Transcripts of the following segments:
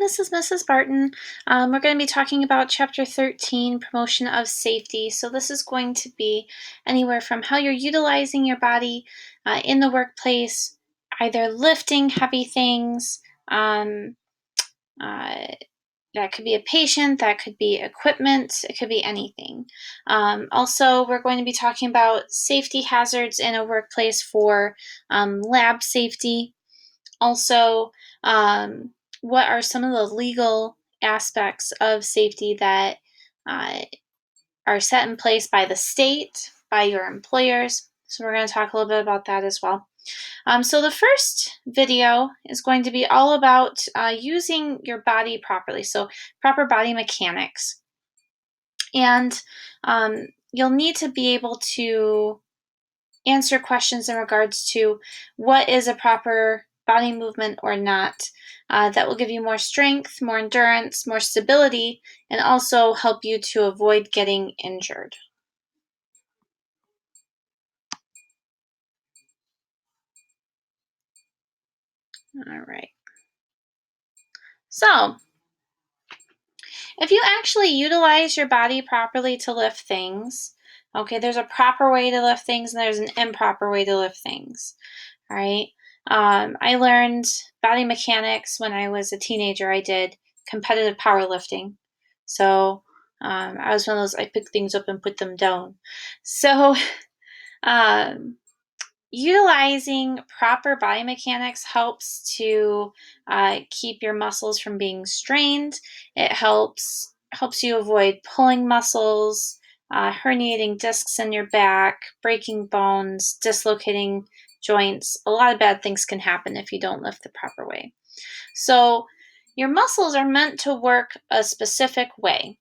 this is Mrs. Barton. We're going to be talking about Chapter 13, Promotion of Safety. So this is going to be anywhere from how you're utilizing your body in the workplace, either lifting heavy things, uh, that could be a patient, that could be equipment, it could be anything. Also, we're going to be talking about safety hazards in a workplace for lab safety. Also, what are some of the legal aspects of safety that uh, are set in place by the state, by your employers? So we're going to talk a little bit about that as well. So the first video is going to be all about using your body properly, so proper body mechanics. And you'll need to be able to answer questions in regards to what is a proper body movement or not. That will give you more strength, more endurance, more stability, and also help you to avoid getting injured. All right. So, if you actually utilize your body properly to lift things, okay, there's a proper way to lift things and there's an improper way to lift things. All right. I learned body mechanics when I was a teenager. I did competitive powerlifting. So I was one of those, I pick things up and put them down. So um, utilizing proper body mechanics helps to keep your muscles from being strained. It helps you avoid pulling muscles, herniating discs in your back, breaking bones, dislocating joints. A lot of bad things can happen if you don't lift the proper way. So your muscles are meant to work a specific way.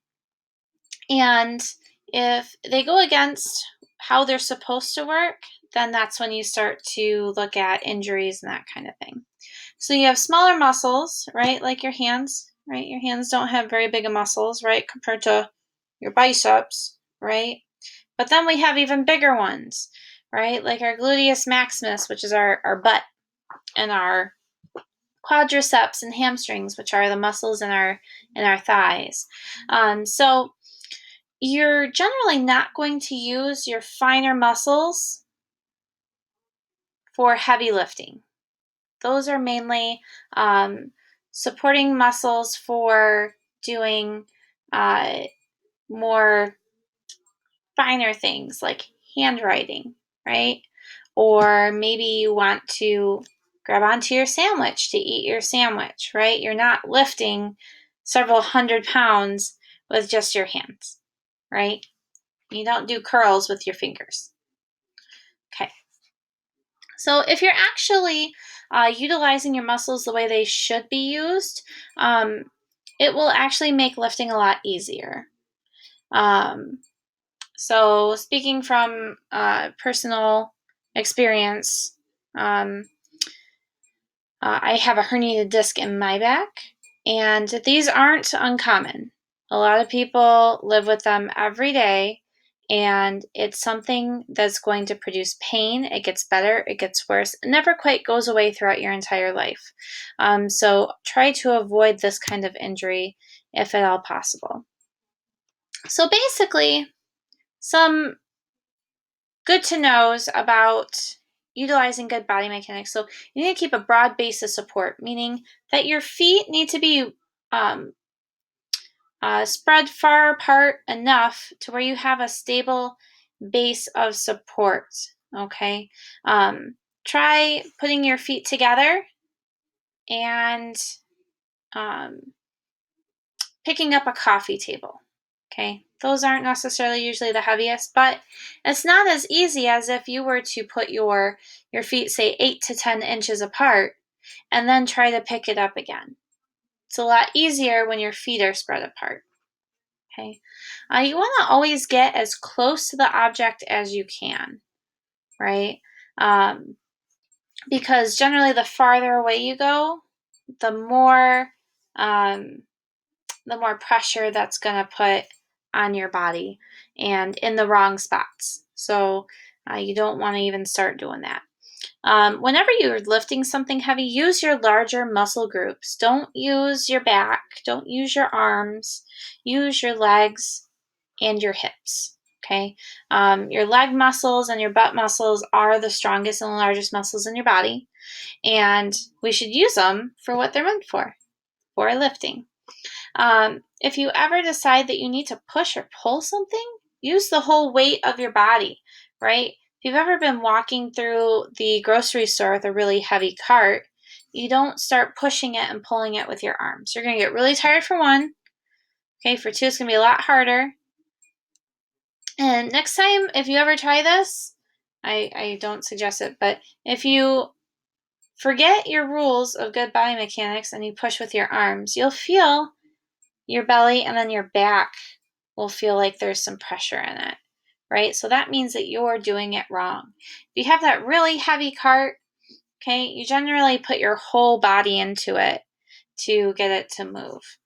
And if they go against how they're supposed to work, then that's when you start to look at injuries and that kind of thing. So you have smaller muscles, right? Like your hands, right? Your hands don't have very big of muscles, right? Compared to your biceps, right? But then we have even bigger ones, right? Like our gluteus maximus, which is our butt, and our quadriceps and hamstrings, which are the muscles in our thighs. So you're generally not going to use your finer muscles for heavy lifting. Those are mainly supporting muscles for doing more finer things like handwriting, right? Or maybe you want to grab onto your sandwich to eat your sandwich, right? You're not lifting several hundred pounds with just your hands, right? You don't do curls with your fingers. Okay. So if you're actually utilizing your muscles the way they should be used, it will actually make lifting a lot easier. So speaking from personal experience, I have a herniated disc in my back, and these aren't uncommon. A lot of people live with them every day, and it's something that's going to produce pain. It gets better, it gets worse. It never quite goes away throughout your entire life. So try to avoid this kind of injury if at all possible. So basically, some good to knows about utilizing good body mechanics. So you need to keep a broad base of support, meaning that your feet need to be spread far apart enough to where you have a stable base of support. Okay. Try putting your feet together and picking up a coffee table. Okay, those aren't necessarily usually the heaviest, but it's not as easy as if you were to put your feet, say, 8 to 10 inches apart and then try to pick it up again. It's a lot easier when your feet are spread apart. Okay, you want to always get as close to the object as you can, right? Because generally, the farther away you go, the more pressure that's going to put on your body and in the wrong spots. So you don't want to even start doing that. Whenever you're lifting something heavy, use your larger muscle groups. Don't use your back. Don't use your arms. Use your legs and your hips. Okay. Your leg muscles and your butt muscles are the strongest and the largest muscles in your body, and we should use them for what they're meant for lifting. If you ever decide that you need to push or pull something, use the whole weight of your body, right? If you've ever been walking through the grocery store with a really heavy cart, you don't start pushing it and pulling it with your arms. You're going to get really tired for one. Okay, for two, it's going to be a lot harder. And next time, if you ever try this, I don't suggest it, but if you forget your rules of good body mechanics and you push with your arms, you'll feel your belly and then your back will feel like there's some pressure in it, right? So that means that you're doing it wrong. If you have that really heavy cart, okay, you generally put your whole body into it to get it to move.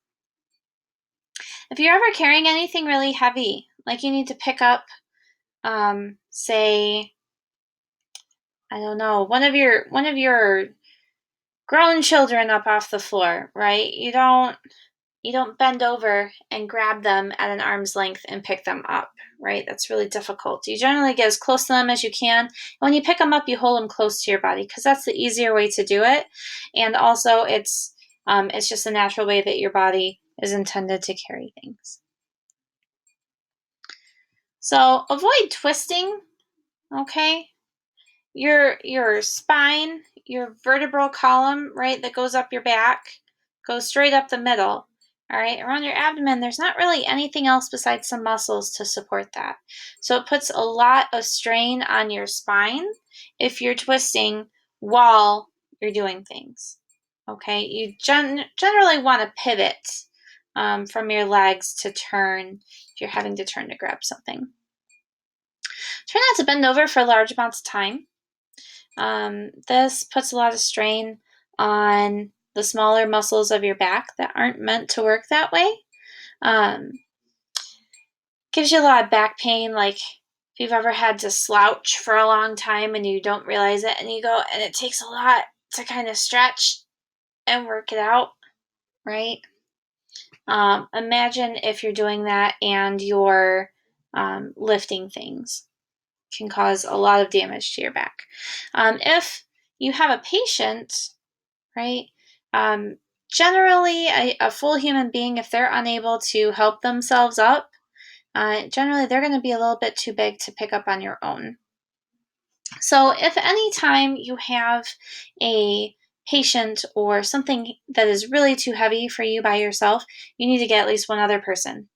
If you're ever carrying anything really heavy, like you need to pick up, say, I don't know, one of your grown children up off the floor, right? You don't bend over and grab them at an arm's length and pick them up, right? That's really difficult. You generally get as close to them as you can. And when you pick them up, you hold them close to your body because that's the easier way to do it. And also, it's just a natural way that your body is intended to carry things. So avoid twisting, okay? Your spine, your vertebral column, right, that goes up your back, goes straight up the middle. All right, around your abdomen, there's not really anything else besides some muscles to support that. So it puts a lot of strain on your spine if you're twisting while you're doing things. Okay, you generally want to pivot from your legs to turn if you're having to turn to grab something. Try not to bend over for large amounts of time. This puts a lot of strain on the smaller muscles of your back that aren't meant to work that way. Gives you a lot of back pain, like if you've ever had to slouch for a long time and you don't realize it, and you go, and it takes a lot to kind of stretch and work it out, right? Imagine if you're doing that and you're lifting things. Can cause a lot of damage to your back. If you have a patient, right, generally a full human being, if they're unable to help themselves up, generally they're going to be a little bit too big to pick up on your own. So if any time you have a patient or something that is really too heavy for you by yourself, you need to get at least one other person.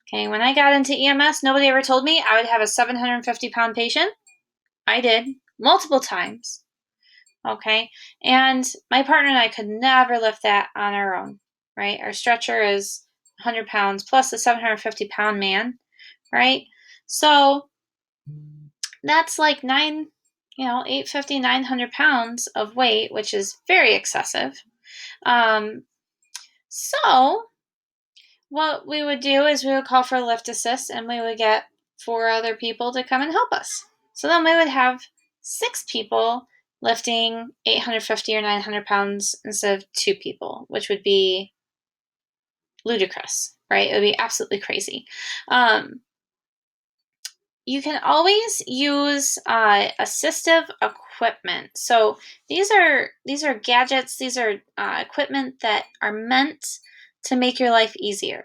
Okay, when I got into EMS, nobody ever told me I would have a 750-pound patient. I did multiple times. Okay. And my partner and I could never lift that on our own, right? Our stretcher is 100 pounds plus a 750-pound man, right? So that's like 850, 900 pounds of weight, which is very excessive. So what we would do is we would call for a lift assist and we would get 4 other people to come and help us. So then we would have 6 people lifting 850 or 900 pounds instead of 2 people, which would be ludicrous, right? It would be absolutely crazy. You can always use assistive equipment. So these are gadgets. These are equipment that are meant to make your life easier.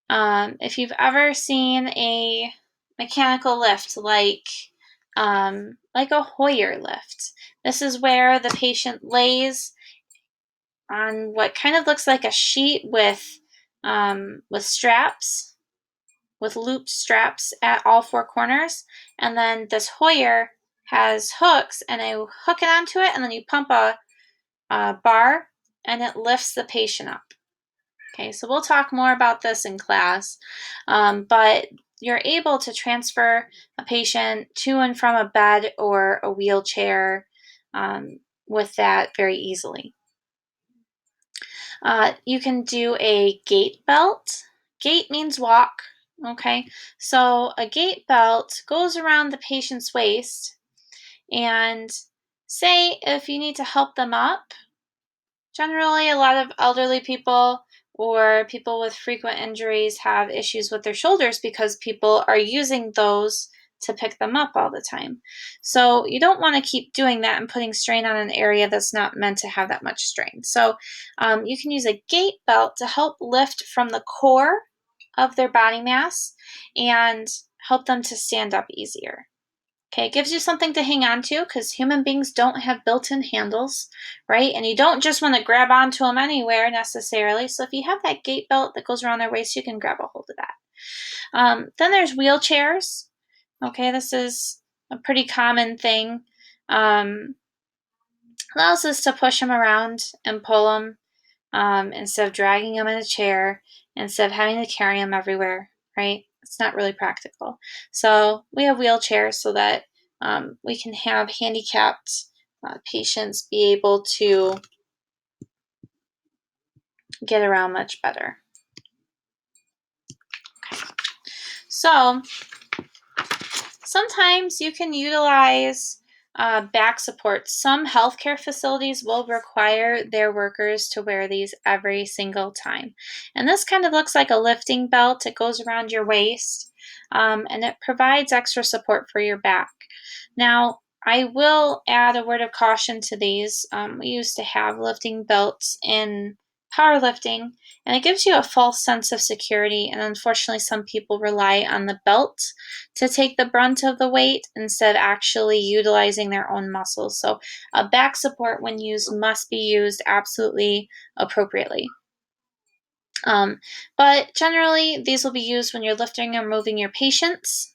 If you've ever seen a mechanical lift like a Hoyer lift, this is where the patient lays on what kind of looks like a sheet with straps, with looped straps at all 4 corners, and then this Hoyer has hooks, and you hook it onto it, and then you pump a bar, and it lifts the patient up. Okay, so we'll talk more about this in class, but you're able to transfer a patient to and from a bed or a wheelchair with that very easily. You can do a gait belt. Gait means walk, okay? So a gait belt goes around the patient's waist, and say if you need to help them up, generally a lot of elderly people or people with frequent injuries have issues with their shoulders because people are using those to pick them up all the time. So you don't want to keep doing that and putting strain on an area that's not meant to have that much strain. So you can use a gait belt to help lift from the core of their body mass and help them to stand up easier. Okay, it gives you something to hang on to because human beings don't have built-in handles, right? And you don't just want to grab onto them anywhere necessarily. So if you have that gait belt that goes around their waist, you can grab a hold of that. Then there's wheelchairs. Okay, this is a pretty common thing. Allows us to push them around and pull them instead of dragging them in a chair, instead of having to carry them everywhere, right? It's not really practical. So we have wheelchairs so that we can have handicapped patients be able to get around much better. So sometimes you can utilize back supports. Some healthcare facilities will require their workers to wear these every single time. And this kind of looks like a lifting belt. It goes around your waist and it provides extra support for your back. Now, I will add a word of caution to these. We used to have lifting belts in powerlifting, and it gives you a false sense of security. And unfortunately, some people rely on the belt to take the brunt of the weight instead of actually utilizing their own muscles. So, a back support, when used, must be used absolutely appropriately. But generally, these will be used when you're lifting or moving your patients.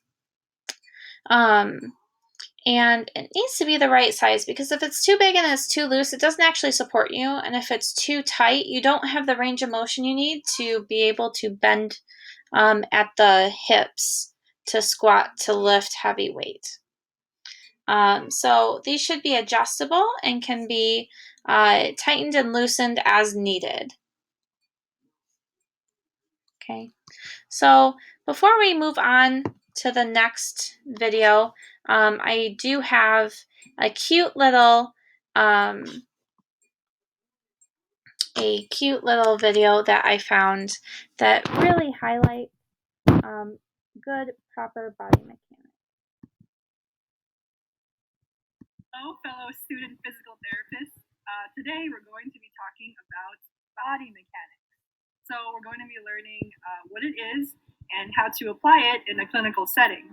And it needs to be the right size because if it's too big and it's too loose, it doesn't actually support you. And if it's too tight, you don't have the range of motion you need to be able to bend at the hips to squat to lift heavy weight. So these should be adjustable and can be tightened and loosened as needed. Okay, so before we move on to the next video, I do have a cute little video that I found that really highlights good, proper body mechanics. Hello, fellow student physical therapists. Today we're going to be talking about body mechanics. So we're going to be learning what it is and how to apply it in a clinical setting.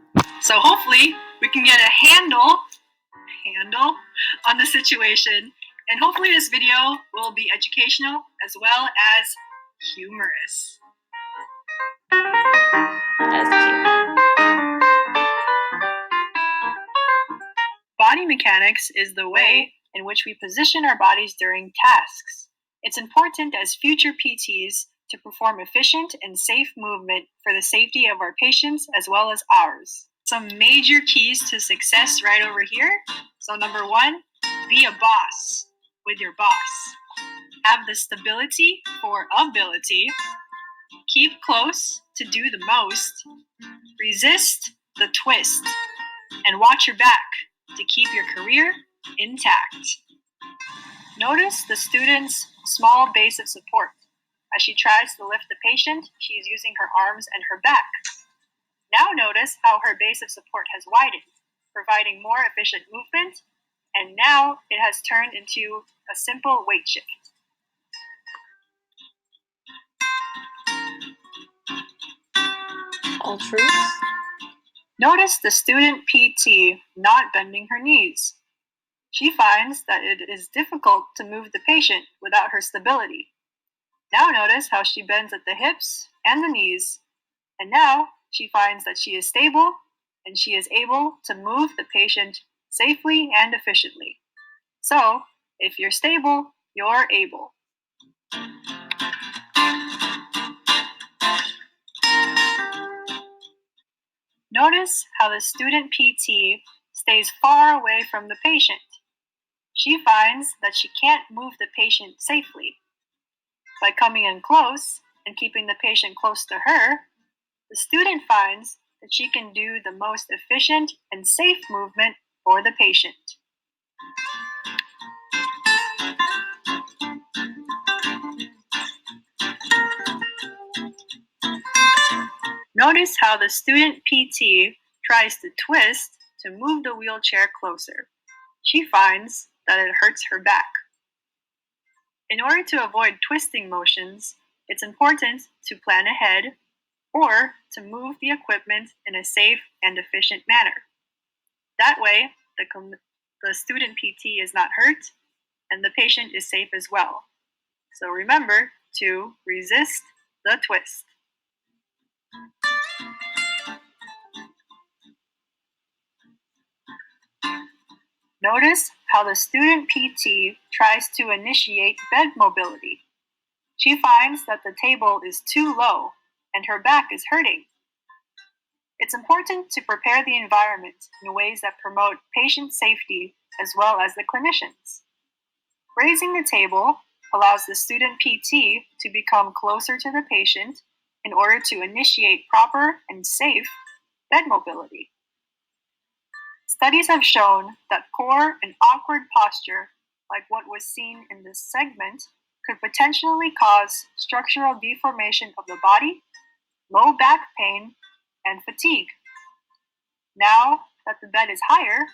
So hopefully we can get a handle on the situation, and hopefully this video will be educational as well as humorous. That's cute. Body mechanics is the way in which we position our bodies during tasks. It's important as future PTs to perform efficient and safe movement for the safety of our patients as well as ours. Some major keys to success right over here. So number 1, be a boss with your boss. Have the stability for ability. Keep close to do the most. Resist the twist. And watch your back to keep your career intact. Notice the student's small base of support. As she tries to lift the patient, she is using her arms and her back. Now notice how her base of support has widened, providing more efficient movement, and now it has turned into a simple weight shift. All truths. Notice the student PT not bending her knees. She finds that it is difficult to move the patient without her stability. Now notice how she bends at the hips and the knees, and now she finds that she is stable and she is able to move the patient safely and efficiently. So, if you're stable, you're able. Notice how the student PT stays far away from the patient. She finds that she can't move the patient safely. By coming in close and keeping the patient close to her, the student finds that she can do the most efficient and safe movement for the patient. Notice how the student PT tries to twist to move the wheelchair closer. She finds that it hurts her back. In order to avoid twisting motions, it's important to plan ahead or to move the equipment in a safe and efficient manner. That way, the student PT is not hurt and the patient is safe as well. So remember to resist the twist. Notice how the student PT tries to initiate bed mobility. She finds that the table is too low and her back is hurting. It's important to prepare the environment in ways that promote patient safety as well as the clinicians. Raising the table allows the student PT to become closer to the patient in order to initiate proper and safe bed mobility. Studies have shown that poor and awkward posture, like what was seen in this segment, could potentially cause structural deformation of the body, low back pain, and fatigue. Now that the bed is higher,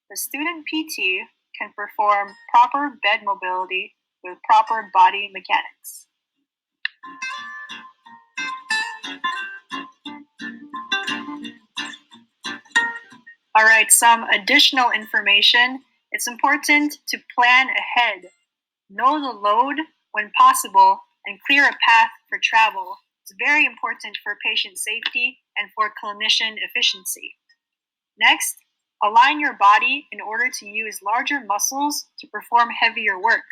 the student PT can perform proper bed mobility with proper body mechanics. All right, some additional information. It's important to plan ahead, know the load when possible, and clear a path for travel. It's very important for patient safety and for clinician efficiency. Next, align your body in order to use larger muscles to perform heavier work.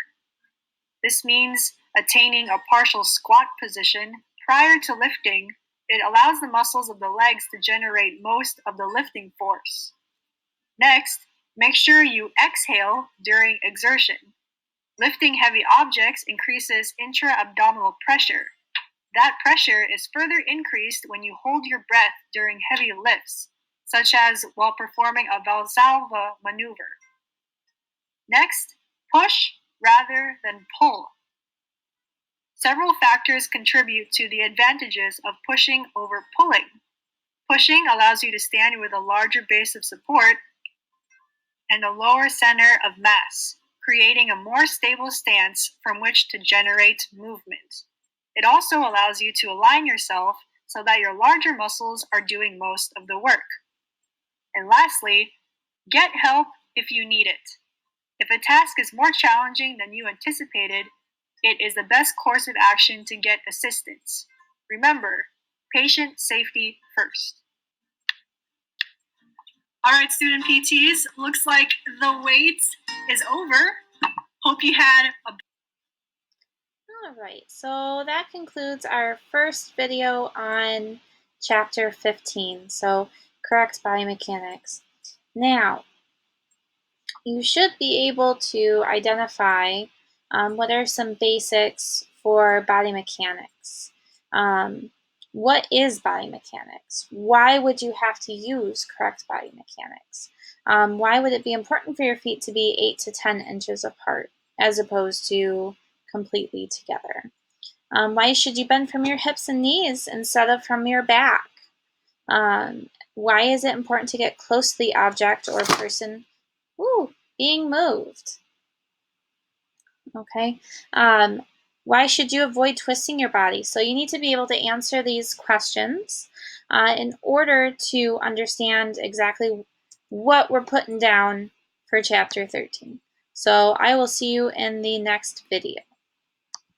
This means attaining a partial squat position prior to lifting. It allows the muscles of the legs to generate most of the lifting force. Next, make sure you exhale during exertion. Lifting heavy objects increases intra-abdominal pressure. That pressure is further increased when you hold your breath during heavy lifts, such as while performing a Valsalva maneuver. Next, push rather than pull. Several factors contribute to the advantages of pushing over pulling. Pushing allows you to stand with a larger base of support and a lower center of mass, creating a more stable stance from which to generate movement. It also allows you to align yourself so that your larger muscles are doing most of the work. And lastly, get help if you need it. If a task is more challenging than you anticipated, it is the best course of action to get assistance. Remember, patient safety first. All right, student PTs, looks like the wait is over. Hope you had a All right, so that concludes our first video on chapter 15, so correct body mechanics. Now, you should be able to identify what are some basics for body mechanics. What is body mechanics? Why would you have to use correct body mechanics? Why would it be important for your feet to be 8 to 10 inches apart as opposed to completely together? Why should you bend from your hips and knees instead of from your back? Why is it important to get close to the object or person being moved? Okay. Why should you avoid twisting your body? So you need to be able to answer these questions in order to understand exactly what we're putting down for chapter 13. So I will see you in the next video.